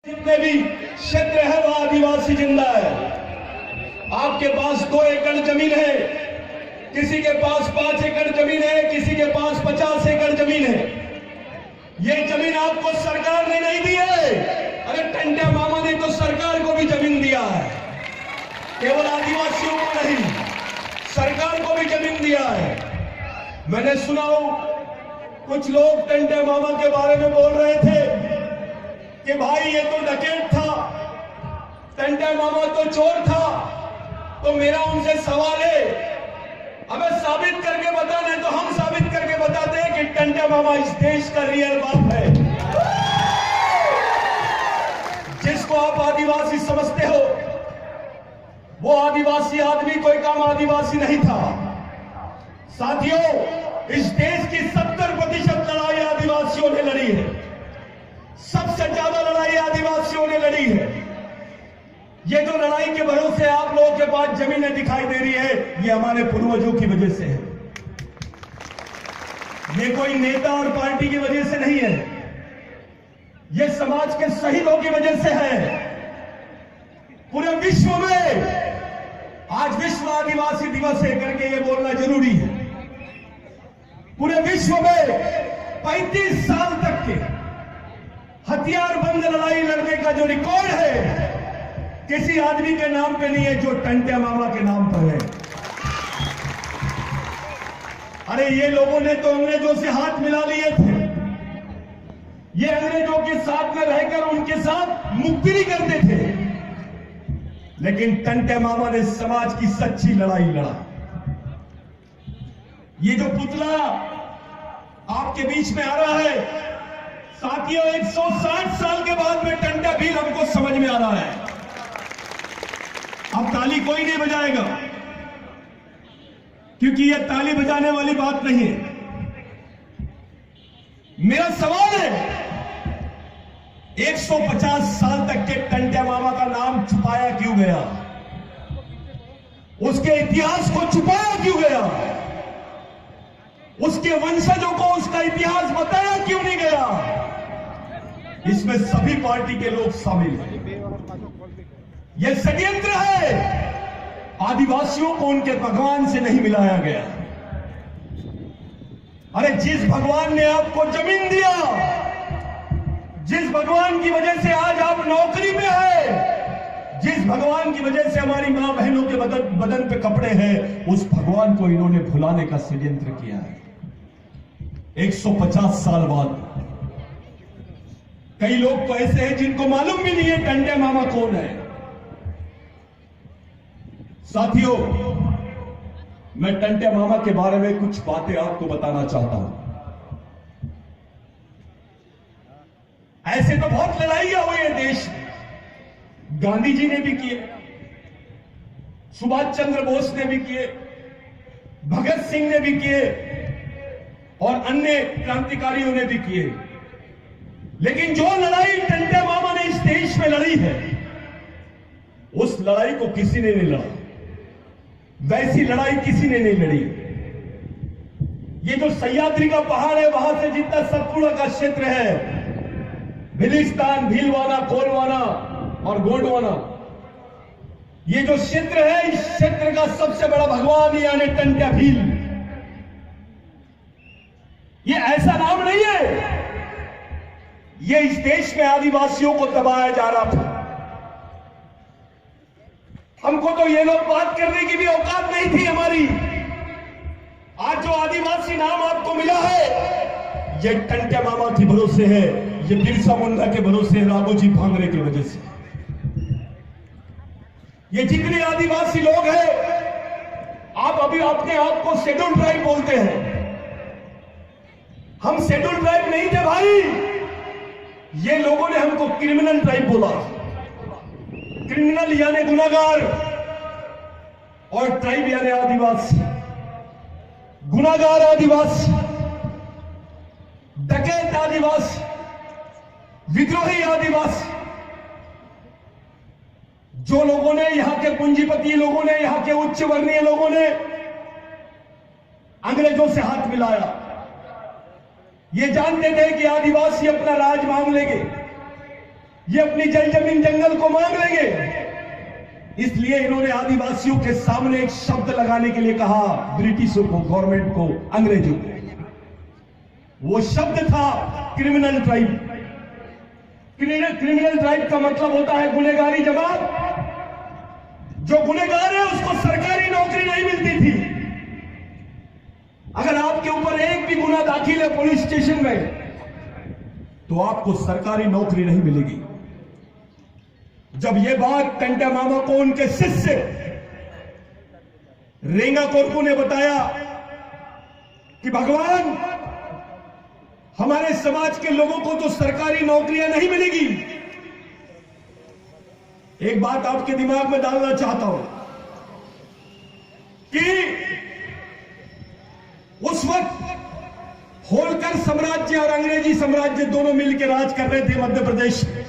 जितने भी क्षेत्र है वह आदिवासी जिंदा है। आपके पास 2 एकड़ जमीन है, किसी के पास 5 एकड़ जमीन है, किसी के पास 50 एकड़ जमीन है। ये जमीन आपको सरकार ने नहीं दी है। अरे टंट्या मामा ने तो सरकार को भी जमीन दिया है, केवल आदिवासियों को नहीं, सरकार को भी जमीन दिया है। मैंने सुना कुछ लोग टंट्या मामा के बारे में बोल रहे थे कि भाई ये तो डकैत था, टंट्या मामा तो चोर था। तो मेरा उनसे सवाल है, हमें साबित करके बताना है तो हम साबित करके बताते हैं कि टंट्या मामा इस देश का रियल बाप है। जिसको आप आदिवासी समझते हो वो आदिवासी आदमी कोई काम आदिवासी नहीं था। साथियों, इस देश की 70% लड़ाई आदिवासियों ने लड़ी है, सबसे ज्यादा लड़ाई आदिवासियों ने लड़ी है। ये जो लड़ाई के भरोसे आप लोगों के पास जमीनें दिखाई दे रही है, ये हमारे पूर्वजों की वजह से है। ये कोई नेता और पार्टी की वजह से नहीं है, ये समाज के शहीदों की वजह से है। पूरे विश्व में आज विश्व आदिवासी दिवस है करके ये बोलना जरूरी है। पूरे विश्व में 35 साल तक के हथियार बंद लड़ाई लड़ने का जो रिकॉर्ड है किसी आदमी के नाम पे नहीं है जो टंट्या मामा के नाम पर है। अरे ये लोगों ने तो अंग्रेजों से हाथ मिला लिए थे, ये अंग्रेजों के साथ में रहकर उनके साथ मुक्ति करते थे, लेकिन टंट्या मामा ने समाज की सच्ची लड़ाई लड़ा। ये जो पुतला आपके बीच में आ रहा है, साथियों 160 साल के बाद में टंट्या भील हमको समझ में आ रहा है। अब ताली कोई नहीं बजाएगा, क्योंकि यह ताली बजाने वाली बात नहीं है। मेरा सवाल है, 150 साल तक के टंट्या मामा का नाम छुपाया क्यों गया? उसके इतिहास को छुपाया क्यों गया? उसके वंशजों को उसका इतिहास बताया क्यों नहीं गया? इसमें सभी पार्टी के लोग शामिल हैं। यह षड्यंत्र है। आदिवासियों को उनके भगवान से नहीं मिलाया गया। अरे जिस भगवान ने आपको जमीन दिया, जिस भगवान की वजह से आज आप नौकरी में है, जिस भगवान की वजह से हमारी मां बहनों के बदन पे कपड़े हैं, उस भगवान को इन्होंने भुलाने का षड्यंत्र किया है। 150 साल बाद कई लोग तो ऐसे हैं जिनको मालूम भी नहीं है टंट्या मामा कौन है। साथियों, मैं टंट्या मामा के बारे में कुछ बातें आपको बताना चाहता हूं। ऐसे तो बहुत लड़ाइयां हुई है देश में। गांधी जी ने भी किए, सुभाष चंद्र बोस ने भी किए, भगत सिंह ने भी किए और अन्य क्रांतिकारियों ने भी किए। लेकिन जो लड़ाई टंट्या मामा ने इस देश में लड़ी है, उस लड़ाई को किसी ने नहीं लड़ा, वैसी लड़ाई किसी ने नहीं लड़ी। ये जो सह्याद्री का पहाड़ है, वहां से जितना सतपुड़ा का क्षेत्र है, भिलिस्तान, भीलवाना, कोलवाना और गोंडवाना, ये जो क्षेत्र है, इस क्षेत्र का सबसे बड़ा भगवान यानी टंट्या भील। ये ऐसा नाम नहीं है, ये इस देश में आदिवासियों को दबाया जा रहा था। हमको तो ये लोग बात करने की भी औकात नहीं थी हमारी। आज जो आदिवासी नाम आपको मिला है, ये टंट्या मामा के भरोसे है, ये बिरसा मुंडा के भरोसे, राघोजी भांगरे की वजह से। ये जितने आदिवासी लोग हैं, आप अभी अपने आप को शेड्यूल ट्राइब बोलते हैं। हम शेड्यूल ट्राइब नहीं थे भाई, ये लोगों ने हमको क्रिमिनल ट्राइब बोला। क्रिमिनल यानी गुनाहगार और ट्राइब यानी आदिवासी। गुनाहगार आदिवासी, डकैत आदिवासी, विद्रोही आदिवासी। जो लोगों ने, यहां के पूंजीपति लोगों ने, यहां के उच्च वर्णीय लोगों ने अंग्रेजों से हाथ मिलाया, ये जानते थे कि आदिवासी अपना राज मांग लेंगे, ये अपनी जल जमीन जंगल को मांग लेंगे। इसलिए इन्होंने आदिवासियों के सामने एक शब्द लगाने के लिए कहा, ब्रिटिशों को, गवर्नमेंट को, अंग्रेजों को। वो शब्द था क्रिमिनल ट्राइब। क्रिमिनल ट्राइब का मतलब होता है गुनहगारी जमात। जो गुनहगार है उसको सरकारी नौकरी नहीं मिलती थी। अगर आपके ऊपर एक भी गुना दाखिल है पुलिस स्टेशन में, तो आपको सरकारी नौकरी नहीं मिलेगी। जब यह बात टंटा मामा को उनके शिष्य रेंगा कोरकू ने बताया कि भगवान, हमारे समाज के लोगों को तो सरकारी नौकरियां नहीं मिलेगी। एक बात आपके दिमाग में डालना चाहता हूं कि उस वक्त होलकर साम्राज्य और अंग्रेजी साम्राज्य दोनों मिलकर राज कर रहे थे मध्य प्रदेश में।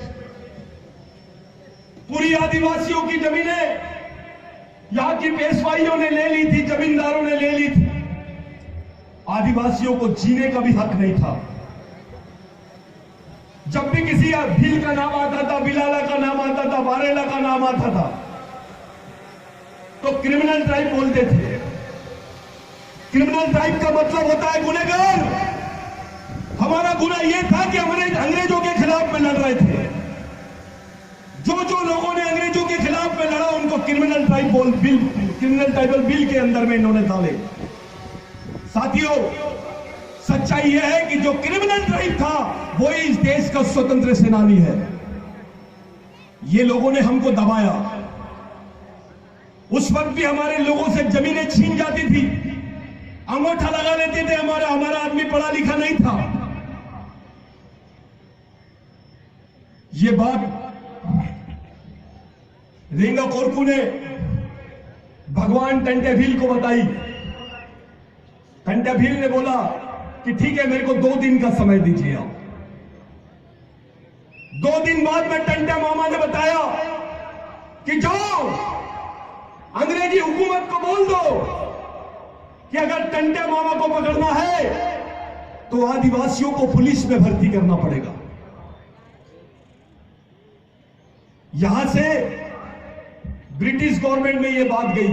पूरी आदिवासियों की जमीनें यहां की पेशवाइयों ने ले ली थी, जमींदारों ने ले ली थी। आदिवासियों को जीने का भी हक नहीं था। जब भी किसी भील का नाम आता था, बिलाला का नाम आता था, बारेला का नाम आता था, तो क्रिमिनल ट्राइब बोलते थे। क्रिमिनल ट्राइब का मतलब होता है गुनहगार। हमारा गुनाह यह था कि हमने अंग्रेजों के खिलाफ में लड़ रहे थे। जो लोगों ने अंग्रेजों के खिलाफ में लड़ा उनको क्रिमिनल ट्राइबल बिल के अंदर में इन्होंने डाले। साथियों, सच्चाई यह है कि जो क्रिमिनल ट्राइब था वही इस देश का स्वतंत्र सेनानी है। ये लोगों ने हमको दबाया। उस वक्त भी हमारे लोगों से जमीनें छीन जाती थी, अंगूठा लगा लेते थे। हमारा आदमी पढ़ा लिखा नहीं था। ये बात रेंगा कोरकू ने भगवान टंटे भील को बताई। टंटे भील ने बोला कि ठीक है, मेरे को 2 दिन का समय दीजिए आप। 2 दिन बाद में टंटा मामा ने बताया कि जाओ अंग्रेजी हुकूमत को बोल दो कि अगर टंटा मामा को पकड़ना है तो आदिवासियों को पुलिस में भर्ती करना पड़ेगा। यहां से ब्रिटिश गवर्नमेंट में यह बात गई।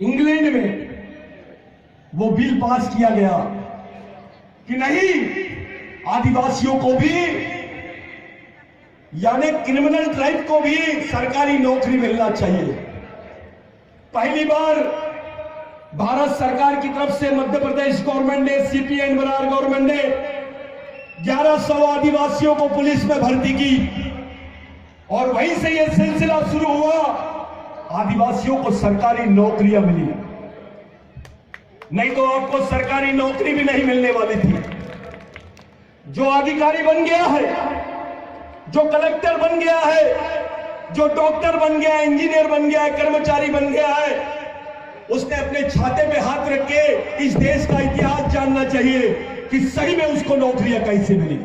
इंग्लैंड में वो बिल पास किया गया कि नहीं, आदिवासियों को भी, यानी क्रिमिनल ट्राइब को भी सरकारी नौकरी मिलना चाहिए। पहली बार भारत सरकार की तरफ से मध्य प्रदेश गवर्नमेंट ने, सीपीएन बरार गवर्नमेंट ने 1100 आदिवासियों को पुलिस में भर्ती की और वहीं से यह सिलसिला शुरू हुआ। आदिवासियों को सरकारी नौकरियां मिली, नहीं तो आपको सरकारी नौकरी भी नहीं मिलने वाली थी। जो अधिकारी बन गया है, जो कलेक्टर बन गया है, जो डॉक्टर बन गया है, इंजीनियर बन गया है, कर्मचारी बन गया है, उसने अपने छाते पे हाथ रख के इस देश का इतिहास जानना चाहिए कि सही में उसको नौकरियां कैसे मिली।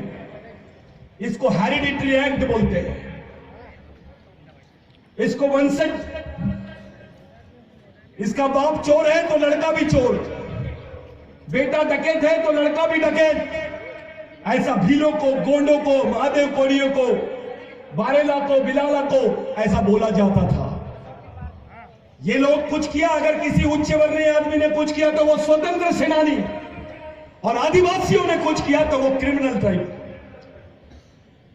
इसको हेरिडिटरी एक्ट बोलते हैं। इसको वंशज, इसका बाप चोर है तो लड़का भी चोर, बेटा डकैत है तो लड़का भी डकैत। ऐसा भीलों को, गोंडों को, महादेव कोड़ियों को, बारेला को, बिलाला को ऐसा बोला जाता था। ये लोग कुछ किया, अगर किसी उच्च वर्णीय आदमी ने कुछ किया तो वो स्वतंत्र सेनानी, और आदिवासियों ने कुछ किया तो वो क्रिमिनल ट्राइब।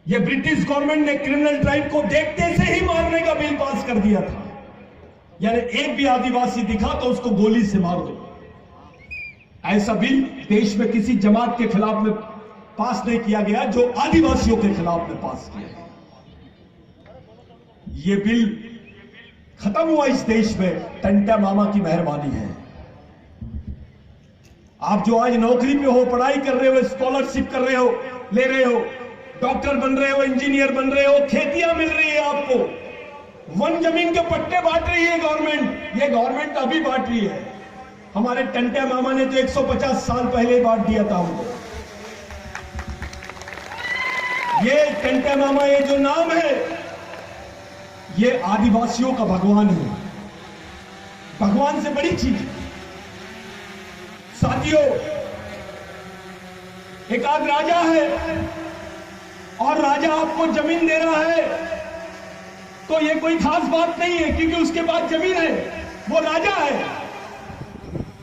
ये ब्रिटिश गवर्नमेंट ने क्रिमिनल ट्राइब को देखते से ही मारने का बिल पास कर दिया था। यानी एक भी आदिवासी दिखा तो उसको गोली से मार दो। ऐसा बिल देश में किसी जमात के खिलाफ में पास नहीं किया गया जो आदिवासियों के खिलाफ में पास किया गया। ये बिल खत्म हुआ इस देश में, टंटा मामा की मेहरबानी है। आप जो आज नौकरी पे हो, पढ़ाई कर रहे हो, स्कॉलरशिप कर रहे हो, ले रहे हो, डॉक्टर बन रहे हो, इंजीनियर बन रहे हो, खेतियां मिल रही है आपको, वन जमीन के पट्टे बांट रही है गवर्नमेंट। ये गवर्नमेंट अभी बांट रही है। हमारे टंटा मामा ने तो 150 साल पहले बांट दिया था हमको। ये टंटा मामा, ये जो नाम है, ये आदिवासियों का भगवान है। भगवान से बड़ी चीज है। साथियों, एक आध राजा है, और राजा आपको जमीन दे रहा है तो ये कोई खास बात नहीं है, क्योंकि उसके पास जमीन है, वो राजा है।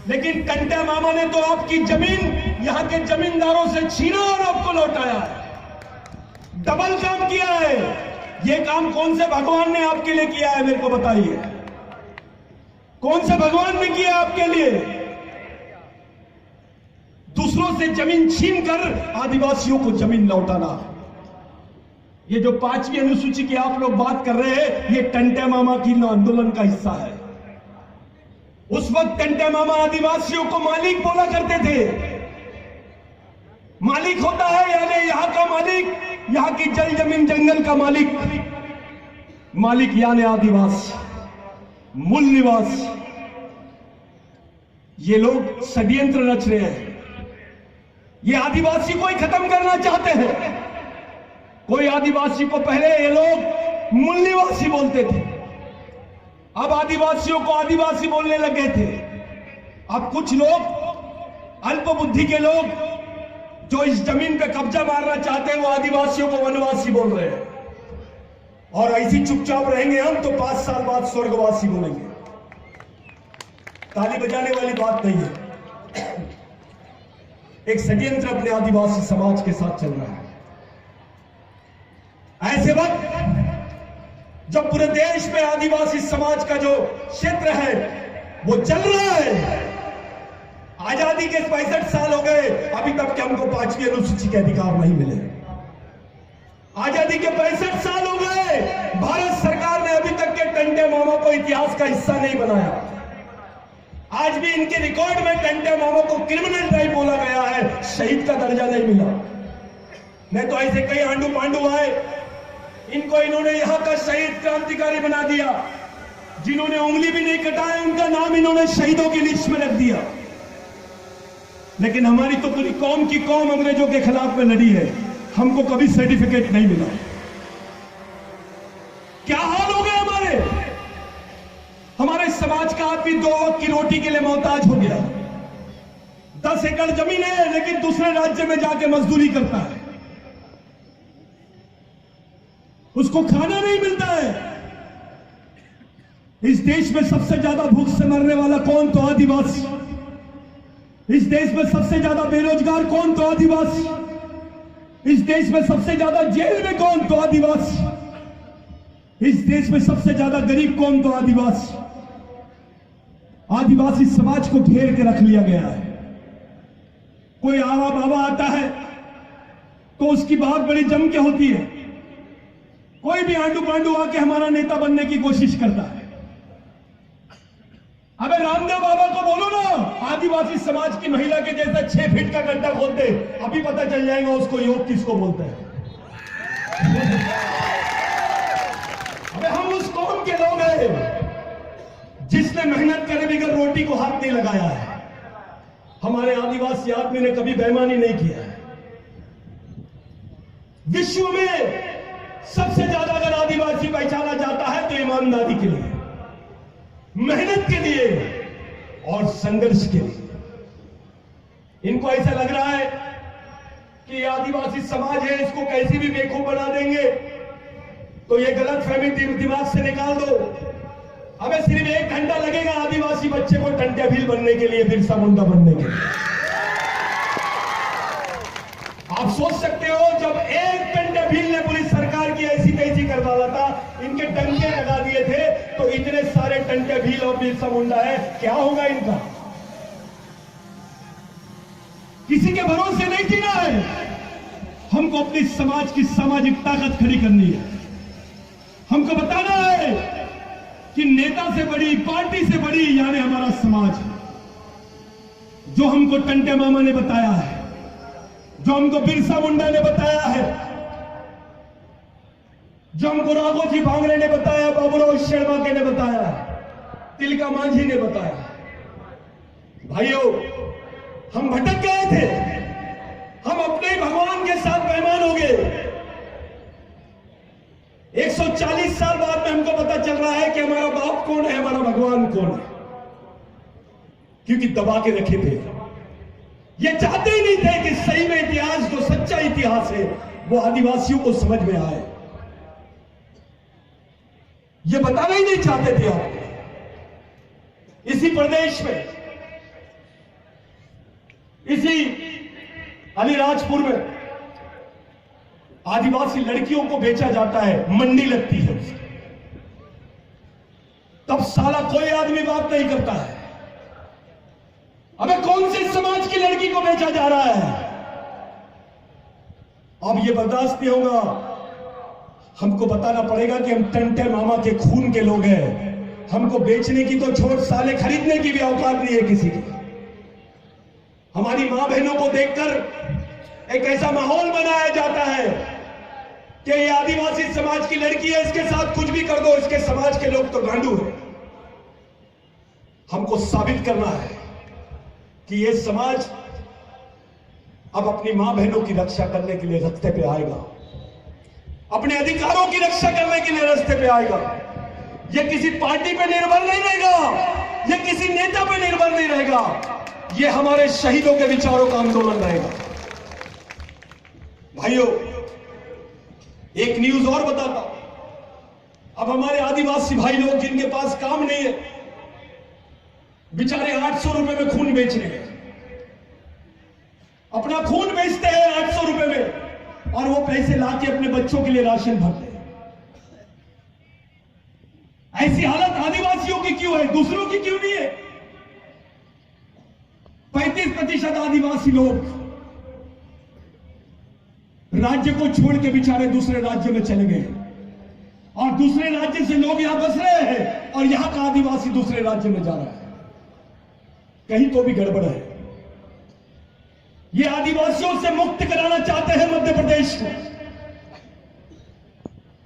लेकिन टंटे मामा ने तो आपकी जमीन यहां के जमींदारों से छीना और आपको लौटाया है। डबल काम किया है। ये काम कौन से भगवान ने आपके लिए किया है, मेरे को बताइए। कौन से भगवान ने किया आपके लिए? दूसरों से जमीन छीनकर आदिवासियों को जमीन लौटाना। ये जो 5वीं अनुसूची की आप लोग बात कर रहे हैं, ये टंटे मामा की आंदोलन का हिस्सा है। उस वक्त टंटे मामा आदिवासियों को मालिक बोला करते थे। मालिक होता है यानी यहां का मालिक, यहां की जल जमीन जंगल का मालिक। मालिक यानी आदिवासी, मूल निवासी। ये लोग षड्यंत्र रच रहे हैं। ये आदिवासी को ही खत्म करना चाहते हैं। कोई आदिवासी को पहले ये लोग मूल निवासी बोलते थे, अब आदिवासियों को आदिवासी बोलने लगे थे। अब कुछ लोग अल्प बुद्धि के लोग जो इस जमीन पे कब्जा मारना चाहते हैं, वो आदिवासियों को वनवासी बोल रहे हैं। और ऐसी चुपचाप रहेंगे हम तो 5 साल बाद स्वर्गवासी बोलेंगे। ताली बजाने वाली बात नहीं है। एक षड्यंत्र अपने आदिवासी समाज के साथ चल रहा है। ऐसे वक्त जब पूरे देश में आदिवासी समाज का जो क्षेत्र है वो चल रहा है, आजादी के 65 साल हो गए, अभी तक के हमको 5वीं अनुसूची के अधिकार नहीं मिले। आजादी के 65 साल हो गए, भारत सरकार ने अभी तक के टंटे मामा को इतिहास का हिस्सा नहीं बनाया। आज भी इनके रिकॉर्ड में टंटे मामा को क्रिमिनल टाइप बोला गया है, शहीद का दर्जा नहीं मिला। नहीं तो ऐसे कई आंडू पांडू आए, इनको इन्होंने यहां का शहीद क्रांतिकारी बना दिया। जिन्होंने उंगली भी नहीं कटाया, उनका नाम इन्होंने शहीदों की लिस्ट में रख दिया। लेकिन हमारी तो पूरी कौम की कौम अंग्रेजों के खिलाफ में लड़ी है, हमको कभी सर्टिफिकेट नहीं मिला। क्या हाल हो गए हमारे समाज का आदमी 2 वक्त की रोटी के लिए मोहताज हो गया। 10 एकड़ जमीन है लेकिन दूसरे राज्य में जाके मजदूरी करता है, उसको खाना नहीं मिलता है। इस देश में सबसे ज्यादा भूख से मरने वाला कौन? तो आदिवासी। इस देश में सबसे ज्यादा बेरोजगार कौन? तो आदिवासी। इस देश में सबसे ज्यादा जेल में कौन? तो आदिवासी। इस देश में सबसे ज्यादा गरीब कौन? तो आदिवासी। आदिवासी समाज को घेर के रख लिया गया है। कोई आवा बाबा आता है तो उसकी बात बड़ी जम के होती है। कोई भी आंडू पांडू आके हमारा नेता बनने की कोशिश करता है। अबे रामदेव बाबा को बोलो ना, आदिवासी समाज की महिला के जैसा 6 फीट का गड्ढा खोद दे, अभी पता चल जाएगा उसको योग किसको बोलते हैं। अबे हम उस कौम के लोग हैं जिसने मेहनत करे बगैर रोटी को हाथ नहीं लगाया है। हमारे आदिवासी आदमी ने कभी बेईमानी नहीं किया है। विश्व में सबसे ज्यादा अगर आदिवासी पहचाना जाता है तो ईमानदारी के लिए, मेहनत के लिए और संघर्ष के लिए। इनको ऐसा लग रहा है कि आदिवासी समाज है, इसको कैसे भी बेवकूफ बना देंगे, तो ये गलत फहमी दिमाग से निकाल दो। हमें सिर्फ 1 घंटा लगेगा आदिवासी बच्चे को टंटे भील बनने के लिए, बिरसा मुंडा बनने के लिए। आप सोच सकते हो जब एक टंटे भील ने पुलिस सरकार की ऐसी तैसी कर डाला था, इनके टंके लगा दिए थे, तो इतने सारे टंटे भील और बिरसा मुंडा है, क्या होगा इनका? किसी के भरोसे नहीं जीना है। हमको अपनी समाज की सामाजिक ताकत खड़ी करनी है। हमको बताना है कि नेता से बड़ी, पार्टी से बड़ी यानी हमारा समाज है। जो हमको टंटे मामा ने बताया है, जो हमको बिरसा मुंडा ने बताया है, जो हमको राघोजी भांगरे ने बताया, बाबूराव शेरबाके ने बताया, तिलका मांझी ने बताया। भाइयों, हम भटक गए थे, हम अपने भगवान के साथ बेईमान हो गए। 140 साल बाद में हमको पता चल रहा है कि हमारा बाप कौन है, हमारा भगवान कौन है, क्योंकि दबा के रखे थे। ये चाहते ही नहीं थे कि सही में इतिहास जो सच्चा इतिहास है वो आदिवासियों को समझ में आए। ये बताना ही नहीं चाहते थे आप। इसी प्रदेश में, इसी अलीराजपुर में आदिवासी लड़कियों को बेचा जाता है, मंडी लगती है उसकी। तब साला कोई आदमी बात नहीं करता है। अबे कौन से समाज की लड़की को बेचा जा रहा है? अब ये बर्दाश्त नहीं होगा। हमको बताना पड़ेगा कि हम टंटे मामा के खून के लोग हैं। हमको बेचने की तो छोड़, साले खरीदने की भी औकात नहीं है किसी की। हमारी मां बहनों को देखकर एक ऐसा माहौल बनाया जाता है कि ये आदिवासी समाज की लड़की है, इसके साथ कुछ भी कर दो, इसके समाज के लोग तो गांडू हैं। हमको साबित करना है कि ये समाज अब अपनी मां बहनों की रक्षा करने के लिए रास्ते पे आएगा, अपने अधिकारों की रक्षा करने के लिए रास्ते पे आएगा। ये किसी पार्टी पे निर्भर नहीं रहेगा, ये किसी नेता पे निर्भर नहीं रहेगा, ये हमारे शहीदों के विचारों का आंदोलन रहेगा। भाइयों, एक न्यूज और बताता हूं। अब हमारे आदिवासी भाई लोग जिनके पास काम नहीं है, बेचारे 800 रुपए में खून बेच रहे हैं, अपना खून बेचते हैं 800 रुपए में, और वो पैसे लाके अपने बच्चों के लिए राशन भरते हैं। ऐसी हालत आदिवासियों की क्यों है, दूसरों की क्यों नहीं है? 35% आदिवासी लोग राज्य को छोड़ के बेचारे दूसरे राज्य में चले गए, और दूसरे राज्य से लोग यहां बस रहे हैं, और यहां का आदिवासी दूसरे राज्य में जा रहा है। कहीं तो भी गड़बड़ है। ये आदिवासियों से मुक्त कराना चाहते हैं मध्य प्रदेश को,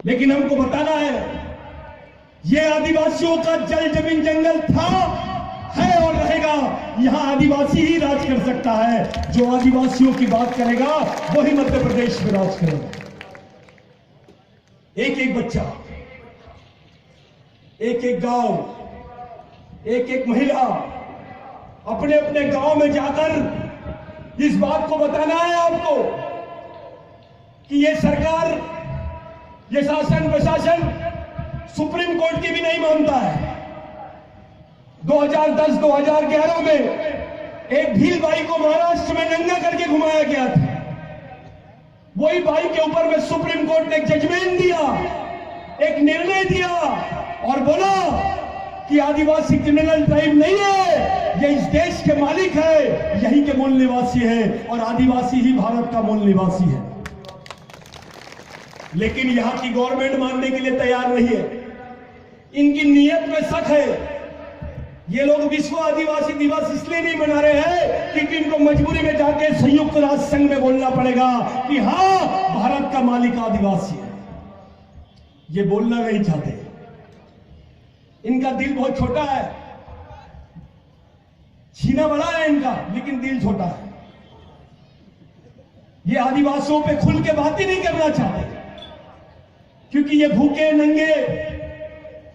लेकिन हमको बताना है ये आदिवासियों का जल जमीन जंगल था, है और रहेगा। यहां आदिवासी ही राज कर सकता है। जो आदिवासियों की बात करेगा वही मध्य प्रदेश में राज करेगा। एक एक बच्चा, एक एक गांव, एक एक महिला अपने अपने गांव में जाकर इस बात को बताना है आपको कि ये सरकार, ये शासन प्रशासन सुप्रीम कोर्ट की भी नहीं मानता है। 2010-2011 में एक भील बाई को महाराष्ट्र में नंगा करके घुमाया गया था। वही बाई के ऊपर में सुप्रीम कोर्ट ने एक जजमेंट दिया, एक निर्णय दिया और बोला कि आदिवासी क्रिमिनल ट्राइब नहीं है, ये इस देश के मालिक है, यहीं के मूल निवासी है, और आदिवासी ही भारत का मूल निवासी है। लेकिन यहां की गवर्नमेंट मानने के लिए तैयार नहीं है। इनकी नीयत में शक है। ये लोग विश्व आदिवासी दिवस इसलिए नहीं मना रहे हैं क्योंकि इनको मजबूरी में जाके संयुक्त राष्ट्र संघ में बोलना पड़ेगा कि हां, भारत का मालिक आदिवासी है। ये बोलना नहीं चाहते। इनका दिल बहुत छोटा है, सीना बड़ा है इनका, लेकिन दिल छोटा है। ये आदिवासियों पे खुल के बात ही नहीं करना चाहते, क्योंकि ये भूखे नंगे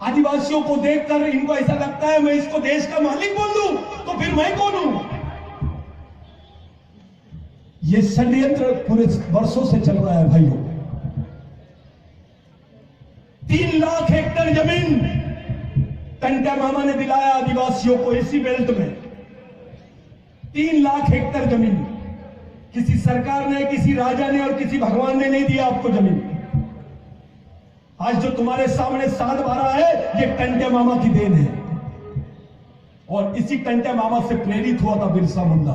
आदिवासियों को देखकर इनको ऐसा लगता है मैं इसको देश का मालिक बोल दूं तो फिर मैं कौन हूं। ये षड्यंत्र पूरे वर्षों से चल रहा है भाइयों। 3 लाख हेक्टेयर जमीन टंटा मामा ने दिलाया आदिवासियों को इसी बेल्ट में। 3 लाख हेक्टेयर जमीन किसी सरकार ने, किसी राजा ने और किसी भगवान ने नहीं दिया आपको जमीन। आज जो तुम्हारे सामने 7-12 है, ये टंटे मामा की देन है। और इसी टंटे मामा से प्रेरित हुआ था बिरसा मुंडा।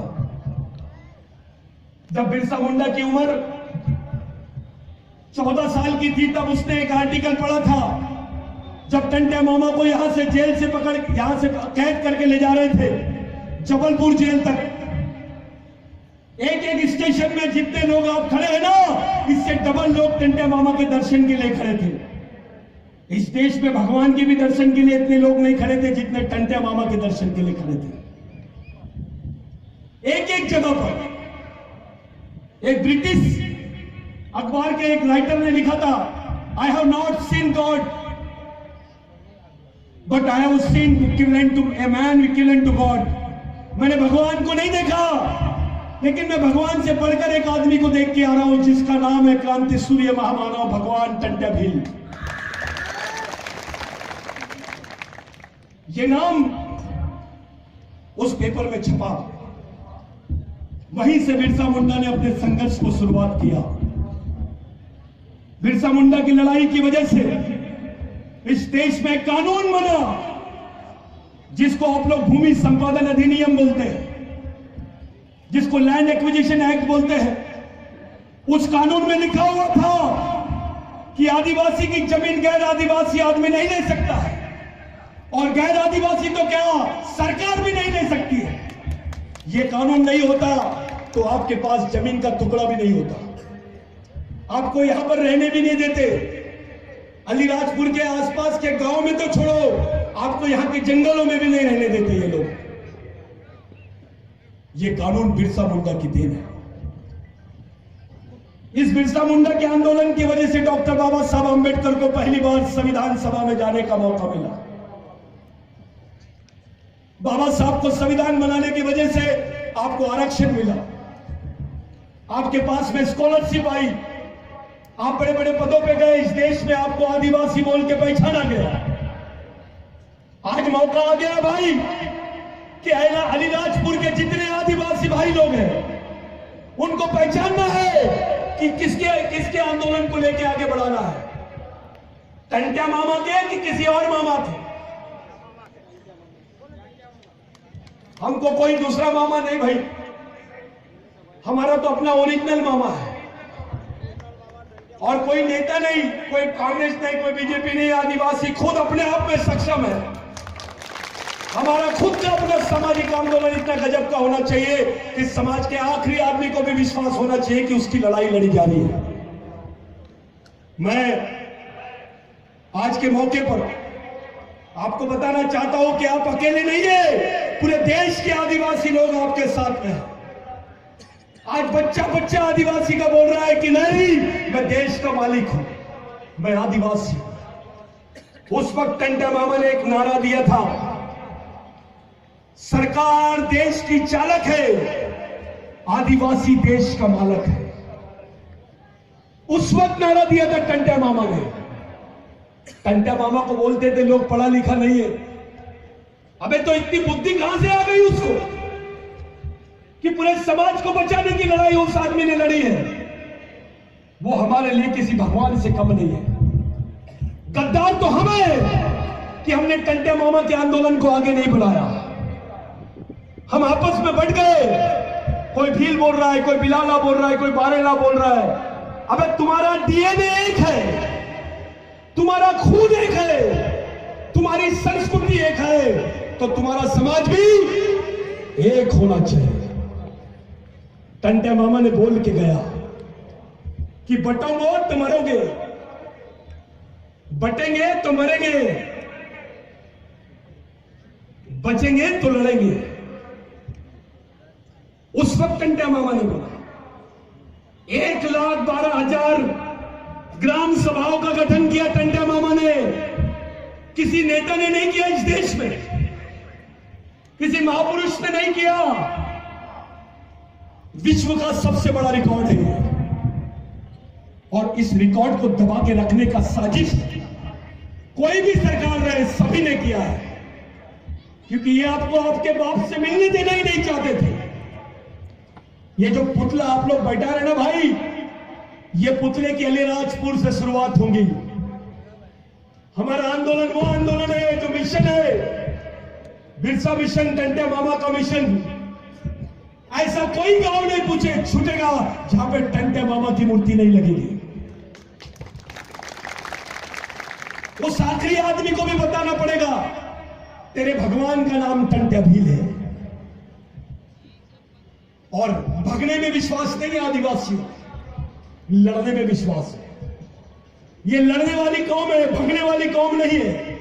जब बिरसा मुंडा की उम्र 14 साल की थी, तब उसने एक आर्टिकल पढ़ा था। जब टंटे मामा को यहां से जेल से पकड़, यहां से कैद करके ले जा रहे थे जबलपुर जेल तक, एक एक स्टेशन में जितने लोग आप खड़े हैं ना, इससे डबल लोग टंटे मामा के दर्शन के लिए खड़े थे। इस देश में भगवान के भी दर्शन के लिए इतने लोग नहीं खड़े थे जितने टंटे मामा के दर्शन के लिए खड़े थे। एक एक जगह पर एक ब्रिटिश अखबार के एक राइटर ने लिखा था, I have not seen God but I have seen equivalent to a man equivalent to God. मैंने भगवान को नहीं देखा, लेकिन मैं भगवान से बढ़कर एक आदमी को देख के आ रहा हूं जिसका नाम है क्रांति सूर्य महामानव भगवान टंट्या भील। ये नाम उस पेपर में छपा, वहीं से बिरसा मुंडा ने अपने संघर्ष को शुरुआत किया। बिरसा मुंडा की लड़ाई की वजह से इस देश में कानून बना जिसको आप लोग भूमि संपादन अधिनियम बोलते हैं, जिसको लैंड एक्विजिशन एक्ट बोलते हैं। उस कानून में लिखा हुआ था कि आदिवासी की जमीन गैर आदिवासी आदमी नहीं ले सकता है, और गैर आदिवासी तो क्या सरकार भी नहीं ले सकती है। ये कानून नहीं होता तो आपके पास जमीन का टुकड़ा भी नहीं होता, आपको यहां पर रहने भी नहीं देते। अलीराजपुर के आसपास के गांव में तो छोड़ो, आपको यहां के जंगलों में भी नहीं रहने देते ये लोग। ये कानून बिरसा मुंडा की देन है। इस बिरसा मुंडा के आंदोलन की वजह से डॉक्टर बाबा साहब अंबेडकर को पहली बार संविधान सभा में जाने का मौका मिला। बाबा साहब को संविधान बनाने की वजह से आपको आरक्षण मिला, आपके पास में स्कॉलरशिप आई, आप बड़े बड़े पदों पे गए। इस देश में आपको आदिवासी बोल के पहचाना गया। आज मौका आ गया भाई कि अलीराजपुर के जितने आदिवासी भाई लोग हैं उनको पहचानना है कि किसके आंदोलन को लेके आगे बढ़ाना है। टंट्या मामा के कि किसी और मामा थे, हमको कोई दूसरा मामा नहीं भाई, हमारा तो अपना ओरिजिनल मामा है। और कोई नेता नहीं, कोई कांग्रेस नहीं, कोई बीजेपी नहीं, आदिवासी खुद अपने आप में सक्षम है। हमारा खुद का अपना सामाजिक आंदोलन इतना गजब का होना चाहिए कि समाज के आखिरी आदमी को भी विश्वास होना चाहिए कि उसकी लड़ाई लड़ी जा रही है। मैं आज के मौके पर आपको बताना चाहता हूं कि आप अकेले नहीं है, पूरे देश के आदिवासी लोग आपके साथ में हैं। आज बच्चा बच्चा आदिवासी का बोल रहा है कि नहीं, मैं देश का मालिक हूं, मैं आदिवासी हूं। उस वक्त टंट्या मामा ने एक नारा दिया था, सरकार देश की चालक है, आदिवासी देश का मालक है। उस वक्त नारा दिया था टंट्या मामा ने। टंट्या मामा को बोलते थे लोग पढ़ा लिखा नहीं है। अबे तो इतनी बुद्धि कहां से आ गई उसको कि पूरे समाज को बचाने की लड़ाई उस आदमी ने लड़ी है। वो हमारे लिए किसी भगवान से कम नहीं है। गद्दार तो हम हैं कि हमने टंट्या मामा के आंदोलन को आगे नहीं बढ़ाया। हम आपस में बढ़ गए, कोई भील बोल रहा है, कोई बिलाला बोल रहा है, कोई बारेला बोल रहा है। अबे तुम्हारा डीएनए एक है, तुम्हारा खून एक है, तुम्हारी संस्कृति एक है, तो तुम्हारा समाज भी एक होना चाहिए। टंट्या मामा ने बोल के गया कि बटोगे तो मरोगे, बटेंगे तो मरेंगे, बचेंगे तो लड़ेंगे। उस वक्त टंट्या मामा ने बोला। 1,12,000 ग्राम सभाओं का गठन किया टंट्या मामा ने। किसी नेता ने नहीं किया इस देश में, किसी महापुरुष ने नहीं किया। विश्व का सबसे बड़ा रिकॉर्ड है और इस रिकॉर्ड को दबा के रखने का साजिश कोई भी सरकार रहे सभी ने किया है, क्योंकि ये आपको आपके बाप से मिलने देना ही नहीं चाहते थे। ये जो पुतला आप लोग बैठा रहे ना भाई, ये पुतले की अलीराजपुर से शुरुआत होगी। हमारा आंदोलन वो आंदोलन है जो मिशन है, बिरसा मिशन, टंट्या मामा का मिशन। ऐसा कोई गांव नहीं पूछे छूटेगा जहां पे टंट्या मामा की मूर्ति नहीं लगेगी। उस आखिरी आदमी को भी बताना पड़ेगा तेरे भगवान का नाम टंट्या भील है। और भगने में विश्वास नहीं है आदिवासियों, लड़ने में विश्वास है। ये लड़ने वाली कौम है, भगने वाली कौम नहीं है।